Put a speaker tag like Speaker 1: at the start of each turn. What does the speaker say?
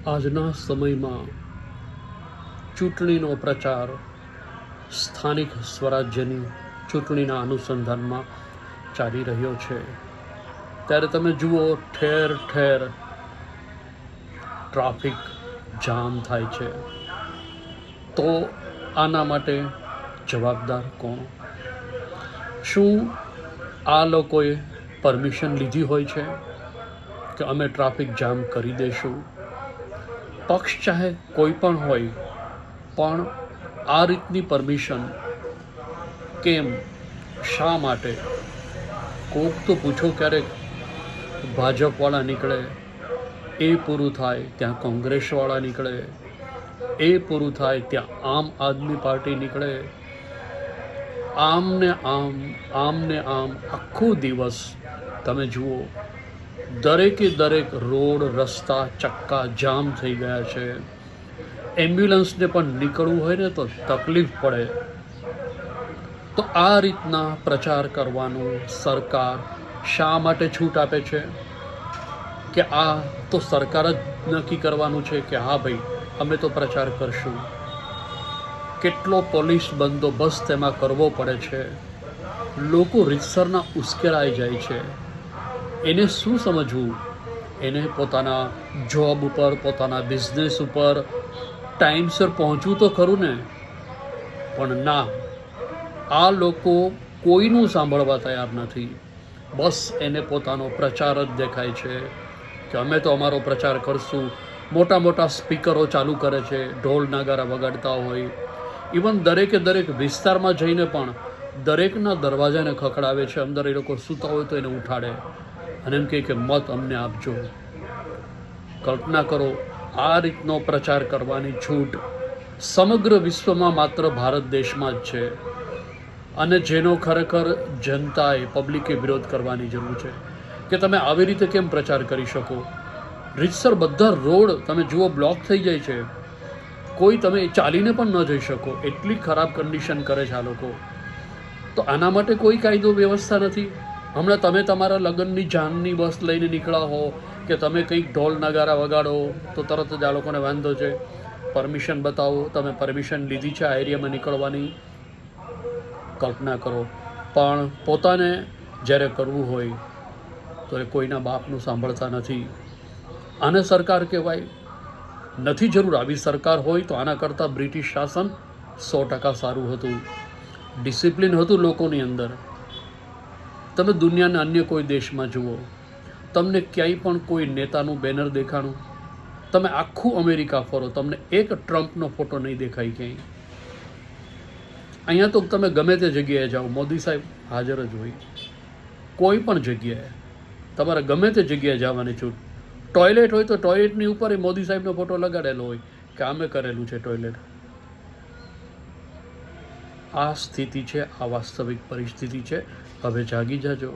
Speaker 1: આજના સમયમાં ચૂંટણીનો પ્રચાર સ્થાનિક સ્વરાજ્યની ચૂંટણીના અનુસંધાનમાં ચાલી રહ્યો છે, ત્યારે તમે જુઓ ઠેર ઠેર ટ્રાફિક જામ થાય છે. તો આના માટે જવાબદાર કોણ? શું આ લોકોએ પરમિશન લીધી હોય છે કે અમે ટ્રાફિક જામ કરી દઈશું? પક્ષ ચાહે કોઈ પણ હોય, પણ આ રીતની પરમિશન કેમ, શા માટે? કોક તો પૂછો. ક્યારેક ભાજપવાળા નીકળે, એ પૂરું થાય ત્યાં કોંગ્રેસવાળા નીકળે, એ પૂરું થાય ત્યાં આમ આદમી પાર્ટી નીકળે. આમ ને આમ આખો દિવસ તમે જુઓ, દરેક રોડ રસ્તા ચક્કા જામ થઈ ગયા છે. એમ્બ્યુલન્સને પણ નીકળવું હોય ને તો તકલીફ પડે. તો આ રીતના પ્રચાર કરવાનું સરકાર શા માટે છૂટ આપે છે? કે આ તો સરકાર જ નક્કી કરવાનું છે કે હા ભાઈ અમે તો પ્રચાર કરશું. કેટલો પોલીસ બંદોબસ્ત એમાં કરવો પડે છે. લોકો રીતસરના ઉશ્કેરાઈ જાય છે. એને શું સમજવું? એને પોતાના જોબ ઉપર, પોતાના બિઝનેસ ઉપર ટાઈમસર પહોંચવું તો ખરું ને. પણ ના, આ લોકો કોઈનું સાંભળવા તૈયાર નથી. બસ એને પોતાનો પ્રચાર જ દેખાય છે કે અમે તો અમારો પ્રચાર કરશું. મોટા મોટા સ્પીકરો ચાલુ કરે છે, ઢોલ નગારા વગાડતા હોય. ઇવન દરેક વિસ્તારમાં જઈને પણ દરેકના દરવાજાને ખખડાવે છે. અંદર એ લોકો સૂતા હોય તો એને ઉઠાડે અને એમ કહે કે મત અમને આપજો. કલ્પના કરો, આ રીતનો પ્રચાર કરવાની છૂટ સમગ્ર વિશ્વમાં માત્ર ભારત દેશમાં જ છે. અને જેનો ખરેખર જનતાએ, પબ્લિકે વિરોધ કરવાની જરૂર છે કે તમે આવી રીતે કેમ પ્રચાર કરી શકો? રીતસર બધા રોડ તમે જુઓ બ્લોક થઈ જાય છે. કોઈ તમે ચાલીને પણ ન જઈ શકો, એટલી ખરાબ કન્ડિશન કરે છે આ લોકો. તો આના માટે કોઈ કાયદો વ્યવસ્થા નથી. હમણાં તમે તમારા લગ્નની જાનની બસ લઈને નીકળ્યા હો કે તમે કંઈક ઢોલ નગારા વગાડો તો તરત જ આ લોકોને વાંધો છે. પરમિશન બતાવો, તમે પરમિશન લીધી છે આ એરિયામાં નીકળવાની. કલ્પના કરો. પણ પોતાને જ્યારે કરવું હોય તો એ કોઈના બાપનું સાંભળતા નથી. આને સરકાર કહેવાય? નથી જરૂર. આવી સરકાર હોય તો આના કરતાં બ્રિટિશ શાસન 100% સારું હતું. ડિસિપ્લિન હતું લોકોની અંદર. તમે દુનિયાના અન્ય કોઈ દેશમાં જુઓ, તમને ક્યાંય પણ કોઈ નેતાનું બેનર દેખાણું? તમે આખું અમેરિકા ફરો, તમને એક ટ્રમ્પનો ફોટો નહીં દેખાય ક્યાંય. અહીંયા તો તમે ગમે તે જગ્યાએ જાઓ, મોદી સાહેબ હાજર જ હોય. કોઈ પણ જગ્યાએ તમારે ગમે તે જગ્યાએ જવાની છૂટ. ટોયલેટ હોય તો ટોયલેટની ઉપર મોદી સાહેબનો ફોટો લગાડેલો હોય કે આમે કરેલું છે ટોયલેટ. આ સ્થિતિ છે, આ વાસ્તવિક પરિસ્થિતિ છે. હવે જાગી જાજો.